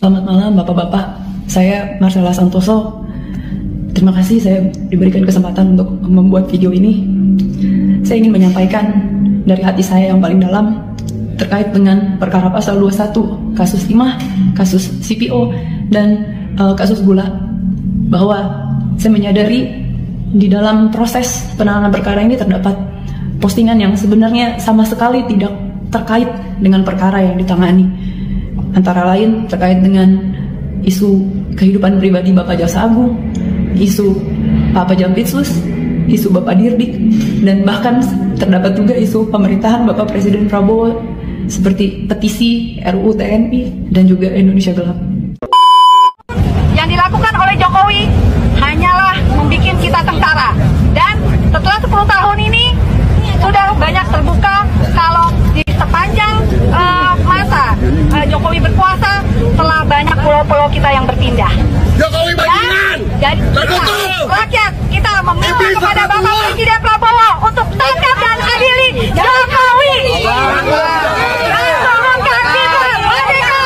Selamat malam Bapak-Bapak, saya Marcella Santoso. Terima kasih saya diberikan kesempatan untuk membuat video ini. Saya ingin menyampaikan dari hati saya yang paling dalam terkait dengan perkara pasal 21, kasus timah, kasus CPO, dan kasus gula, bahwa saya menyadari di dalam proses penanganan perkara ini terdapat postingan yang sebenarnya sama sekali tidak terkait dengan perkara yang ditangani. Antara lain terkait dengan isu kehidupan pribadi Bapak Jaksa Agung, isu Pak Jampitsus, isu Bapak Dirdik, dan bahkan terdapat juga isu pemerintahan Bapak Presiden Prabowo seperti petisi RUU TNI dan juga Indonesia Gelap. Yang dilakukan oleh Jokowi hanyalah membuat kita tengkara, dan setelah 10 tahun ini sudah banyak terbuka kalau di sepanjang masa Jokowi berkuasa telah banyak pulau-pulau kita yang berpindah. Jokowi bajingan! Dan rakyat kita meminta kepada Bapak Presiden Prabowo untuk tangkap dan adili Jokowi. Dan turunkan kita merdeka.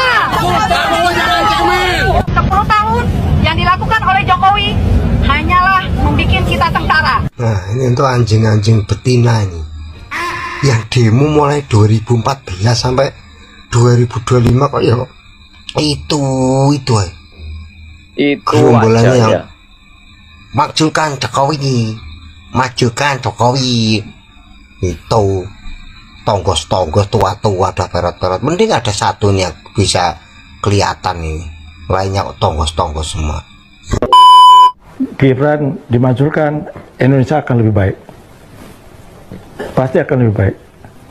10 tahun yang dilakukan oleh Jokowi hanyalah membuat kita tengkara. Nah, ini untuk anjing-anjing betina ini yang demo mulai 2014 sampai 2025 kok ya itu gerombolannya yang ya. majukan Jokowi itu tonggos-tonggos tua-tua ada perot-perot, mending ada satu nih yang bisa kelihatan ini, lainnya kok tonggos-tonggos semua. Gibran dimajukan, Indonesia akan lebih baik, pasti akan lebih baik.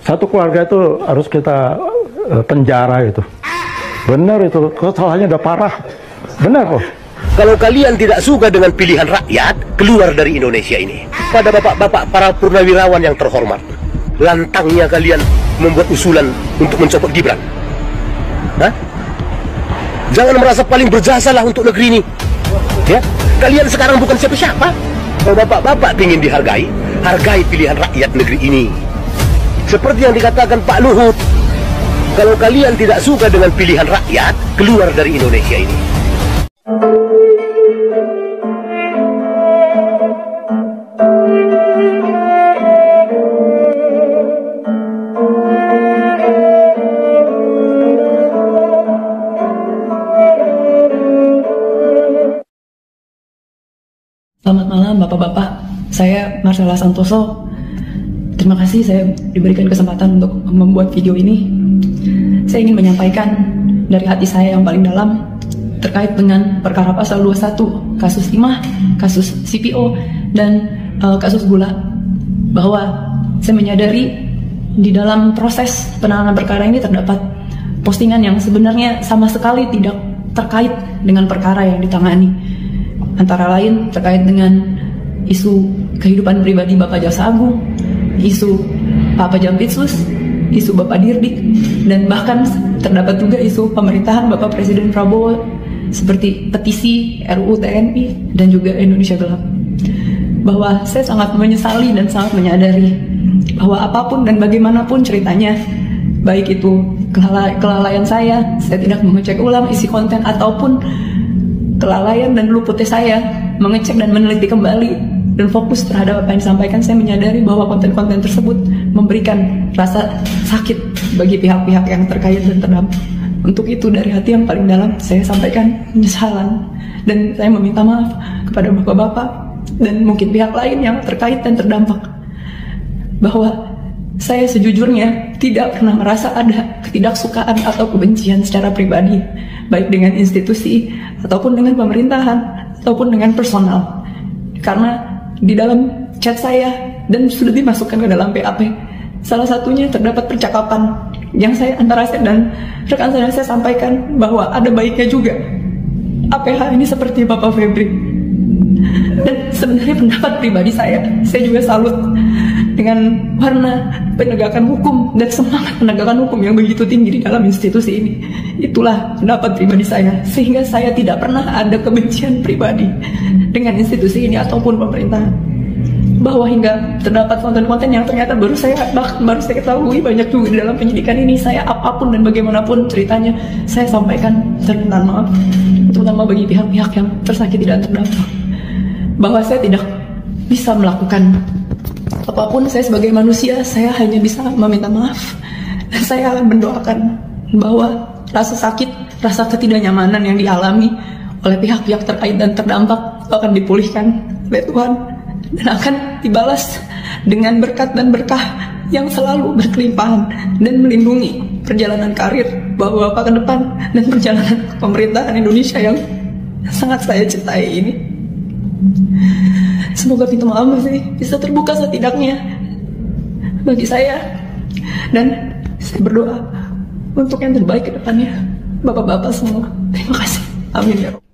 Satu keluarga itu harus kita penjara itu. Benar itu, kesalahannya udah parah. Benar kok. Kalau kalian tidak suka dengan pilihan rakyat, keluar dari Indonesia ini. Pada bapak-bapak para purnawirawan yang terhormat, lantangnya kalian membuat usulan untuk mencopot Gibran. Hah? Jangan merasa paling berjasalah untuk negeri ini. Ya, kalian sekarang bukan siapa-siapa. Kalau bapak-bapak ingin dihargai, hargai pilihan rakyat negeri ini. Seperti yang dikatakan Pak Luhut, kalau kalian tidak suka dengan pilihan rakyat, keluar dari Indonesia ini. Selamat malam Bapak-Bapak, saya Marcella Santoso. Terima kasih saya diberikan kesempatan untuk membuat video ini. Saya ingin menyampaikan dari hati saya yang paling dalam terkait dengan perkara pasal 21, kasus timah, kasus CPO, dan kasus gula, bahwa saya menyadari di dalam proses penanganan perkara ini terdapat postingan yang sebenarnya sama sekali tidak terkait dengan perkara yang ditangani. Antara lain terkait dengan isu kehidupan pribadi Bapak Jaksa Agung, isu Pak Jampitsus, isu Bapak Dirdik, dan bahkan terdapat juga isu pemerintahan Bapak Presiden Prabowo seperti petisi RUU TNI dan juga Indonesia Gelap. Bahwa saya sangat menyesali dan sangat menyadari bahwa apapun dan bagaimanapun ceritanya, baik itu kelalaian saya tidak mengecek ulang isi konten, ataupun kelalaian dan luputnya saya mengecek dan meneliti kembali dan fokus terhadap apa yang disampaikan, saya menyadari bahwa konten-konten tersebut memberikan rasa sakit bagi pihak-pihak yang terkait dan terdampak. Untuk itu dari hati yang paling dalam saya sampaikan penyesalan, dan saya meminta maaf kepada bapak-bapak dan mungkin pihak lain yang terkait dan terdampak, bahwa saya sejujurnya tidak pernah merasa ada ketidaksukaan atau kebencian secara pribadi, baik dengan institusi, ataupun dengan pemerintahan, ataupun dengan personal. Karena di dalam chat saya, dan sudah dimasukkan ke dalam PAP, salah satunya terdapat percakapan yang antara saya dan rekan saya sampaikan bahwa ada baiknya juga APH ini seperti Bapak Febri. Dan sebenarnya pendapat pribadi saya juga salut dengan warna penegakan hukum dan semangat penegakan hukum yang begitu tinggi di dalam institusi ini. Itulah pendapat pribadi saya, sehingga saya tidak pernah ada kebencian pribadi dengan institusi ini ataupun pemerintahan. bahwa hingga terdapat konten-konten yang ternyata baru saya ketahui banyak juga di dalam penyidikan ini. Saya apapun dan bagaimanapun ceritanya saya sampaikan permintaan maaf, terutama bagi pihak-pihak yang tersakiti dan terdampak, bahwa saya tidak bisa melakukan apapun. Saya sebagai manusia, saya hanya bisa meminta maaf, dan saya akan mendoakan bahwa rasa sakit, rasa ketidaknyamanan yang dialami oleh pihak-pihak terkait dan terdampak akan dipulihkan oleh Tuhan dan akan dibalas dengan berkat dan berkah yang selalu berkelimpahan dan melindungi perjalanan karir Bapak-Bapak ke depan dan perjalanan pemerintahan Indonesia yang sangat saya cintai ini. Semoga pintu maaf masih bisa terbuka setidaknya bagi saya, dan saya berdoa untuk yang terbaik ke depannya. Bapak-bapak semua, terima kasih. Amin ya Rabb.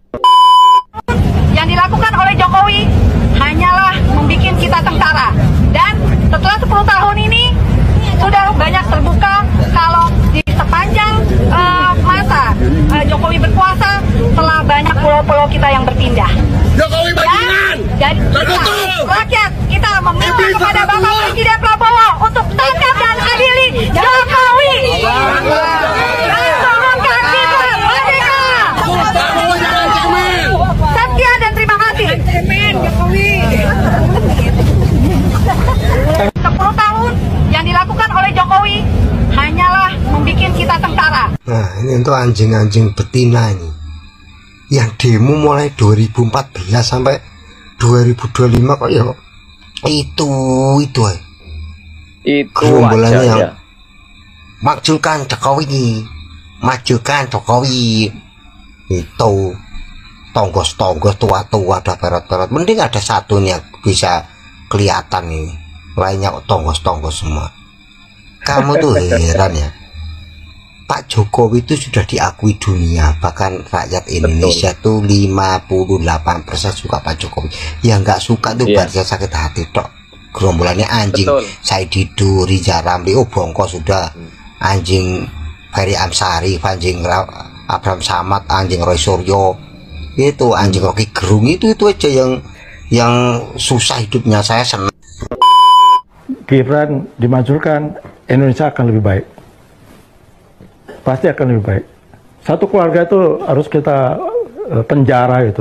Yang dilakukan oleh Jokowi hanyalah membuat kita tentara, dan setelah 10 tahun ini sudah banyak terbuka kalau di sepanjang masa Jokowi berkuasa telah banyak pulau-pulau kita yang berpindah. Jokowi bajingan! Dan rakyat kita meminta kepada Bapak Presiden Prabowo untuk tangkap dan adili Jokowi. Turunkan kita, merdeka! Sekian dan terima kasih. 10 tahun yang dilakukan oleh Jokowi hanyalah membuat kita tentara. Nah, ini untuk anjing-anjing betina ini yang demo mulai 2014 sampai 2025 kok ya itu gerombolannya yang majukan Jokowi, itu tonggos-tonggos tua-tua ada perot-perot, mending ada satunya bisa kelihatan ini, lainnya kok tonggos-tonggos semua. Kamu tuh heran ya, Pak Jokowi itu sudah diakui dunia, bahkan rakyat Indonesia tuh 58% suka Pak Jokowi. Yang nggak suka tuh baca sakit hati tok. Gerombolannya anjing Saididu, Riza Ramli, Bongko sudah, anjing Ferry Amsari, anjing Abraham Samad, anjing Roy Suryo, itu anjing Rocky Gerung, itu aja yang susah hidupnya. Saya senang Gibran dimajukan, Indonesia akan lebih baik. Pasti akan lebih baik. Satu keluarga itu harus kita penjara itu.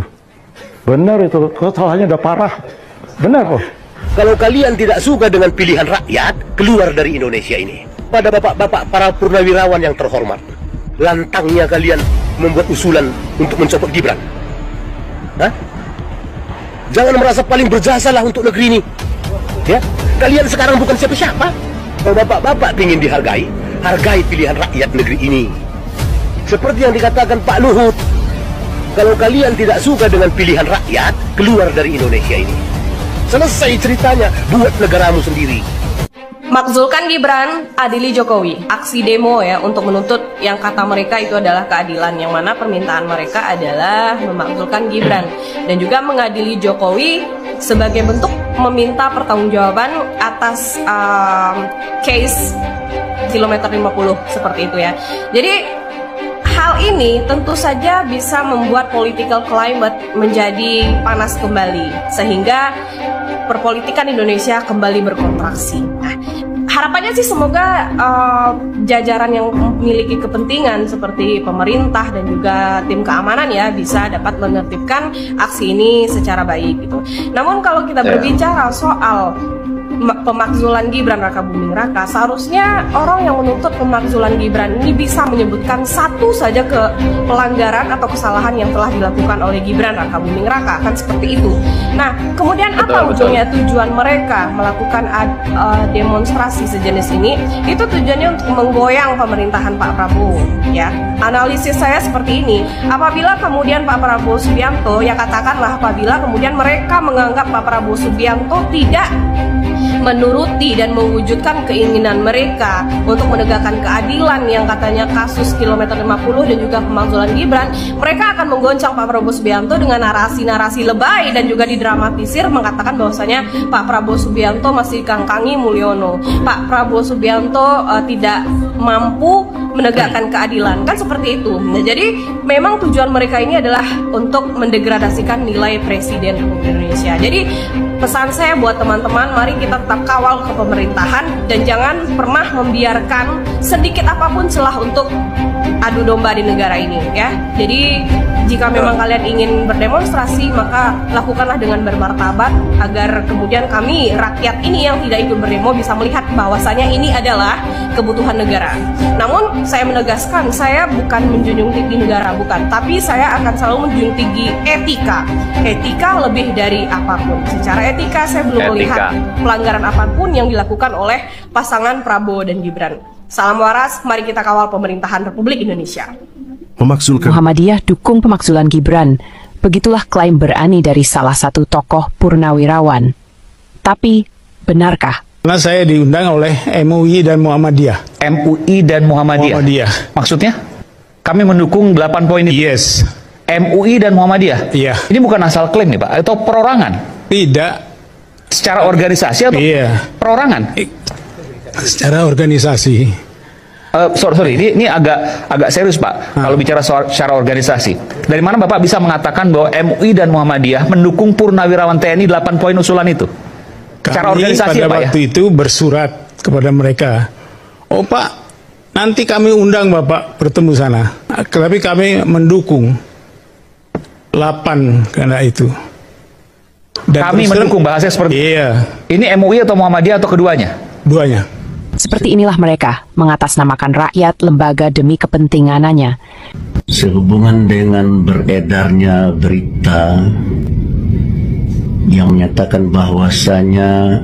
Benar itu, kesalahannya udah parah. Benar kok. Kalau kalian tidak suka dengan pilihan rakyat, keluar dari Indonesia ini. Pada bapak-bapak para purnawirawan yang terhormat, lantangnya kalian membuat usulan untuk mencopot Gibran. Hah? Jangan merasa paling berjasa lah untuk negeri ini. Ya, kalian sekarang bukan siapa-siapa. Kalau bapak-bapak ingin dihargai, hargai pilihan rakyat negeri ini. Seperti yang dikatakan Pak Luhut, kalau kalian tidak suka dengan pilihan rakyat, keluar dari Indonesia ini. Selesai ceritanya, buat negaramu sendiri. Makzulkan Gibran, adili Jokowi. Aksi demo ya untuk menuntut yang kata mereka itu adalah keadilan, yang mana permintaan mereka adalah memakzulkan Gibran dan juga mengadili Jokowi sebagai bentuk meminta pertanggungjawaban atas case kilometer 50 seperti itu ya. Jadi hal ini tentu saja bisa membuat political climate menjadi panas kembali, sehingga perpolitikan Indonesia kembali berkontraksi. Nah, harapannya sih semoga jajaran yang memiliki kepentingan seperti pemerintah dan juga tim keamanan ya bisa dapat menertibkan aksi ini secara baik gitu. Namun kalau kita berbicara soal pemakzulan Gibran Raka Buming Raka, seharusnya orang yang menuntut pemakzulan Gibran ini bisa menyebutkan satu saja ke pelanggaran atau kesalahan yang telah dilakukan oleh Gibran Raka Buming Raka, kan seperti itu. Nah, kemudian apa ujungnya tujuan mereka melakukan demonstrasi sejenis ini? Itu tujuannya untuk menggoyang pemerintahan Pak Prabowo ya. Analisis saya seperti ini, apabila kemudian Pak Prabowo Subianto, ya katakanlah apabila kemudian mereka menganggap Pak Prabowo Subianto tidak menuruti dan mewujudkan keinginan mereka untuk menegakkan keadilan yang katanya kasus kilometer 50 dan juga pemakzulan Gibran, mereka akan menggoncang Pak Prabowo Subianto dengan narasi-narasi lebay dan juga didramatisir mengatakan bahwasanya Pak Prabowo Subianto masih kangkangi Mulyono, Pak Prabowo Subianto tidak mampu menegakkan keadilan, kan seperti itu. Nah, jadi memang tujuan mereka ini adalah untuk mendegradasikan nilai Presiden Indonesia. Jadi Pesan saya buat teman-teman, mari kita tetap kawal ke pemerintahan dan jangan pernah membiarkan sedikit apapun celah untuk adu domba di negara ini ya. Jadi jika memang kalian ingin berdemonstrasi, maka lakukanlah dengan bermartabat agar kemudian kami rakyat ini yang tidak ikut berdemo bisa melihat bahwasanya ini adalah kebutuhan negara. Namun saya menegaskan, saya bukan menjunjung tinggi negara, bukan, tapi saya akan selalu menjunjung tinggi etika. Etika lebih dari apapun. Secara etika saya belum melihat pelanggaran apapun yang dilakukan oleh pasangan Prabowo dan Gibran. Salam waras, mari kita kawal pemerintahan Republik Indonesia. Muhammadiyah dukung pemakzulan Gibran. Begitulah klaim berani dari salah satu tokoh purnawirawan. Tapi, benarkah? Karena saya diundang oleh MUI dan Muhammadiyah. MUI dan Muhammadiyah. Maksudnya? Kami mendukung 8 poin itu? Yes. MUI dan Muhammadiyah? Iya. Ini bukan asal klaim nih Pak, atau perorangan? Tidak. Secara organisasi atau perorangan? Secara organisasi. Sorry, ini agak serius Pak. Kalau bicara secara organisasi, dari mana Bapak bisa mengatakan bahwa MUI dan Muhammadiyah mendukung Purnawirawan TNI 8 poin usulan itu? Secara organisasi pada Pak waktu itu bersurat kepada mereka, oh Pak, nanti kami undang Bapak bertemu sana. Tapi kami mendukung 8 karena itu. Dan kami mendukung, bahasanya seperti ini MUI atau Muhammadiyah atau keduanya? Duanya. Seperti inilah mereka mengatasnamakan rakyat lembaga demi kepentingannya. Sehubungan dengan beredarnya berita yang menyatakan bahwasanya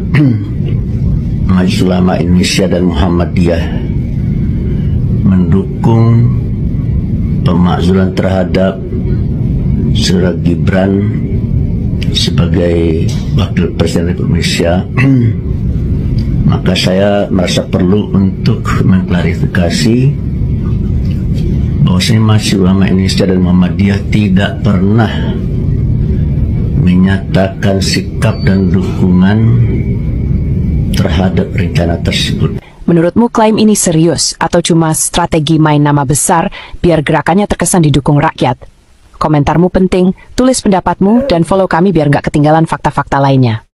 Majelis Ulama Indonesia dan Muhammadiyah mendukung pemakzulan terhadap Saudara Gibran sebagai Wakil Presiden Republik Indonesia, maka saya merasa perlu untuk mengklarifikasi bahwasanya Majelis Ulama Indonesia dan Muhammadiyah tidak pernah menyatakan sikap dan dukungan terhadap rencana tersebut. Menurutmu klaim ini serius atau cuma strategi main nama besar biar gerakannya terkesan didukung rakyat? Komentarmu penting, tulis pendapatmu dan follow kami biar nggak ketinggalan fakta-fakta lainnya.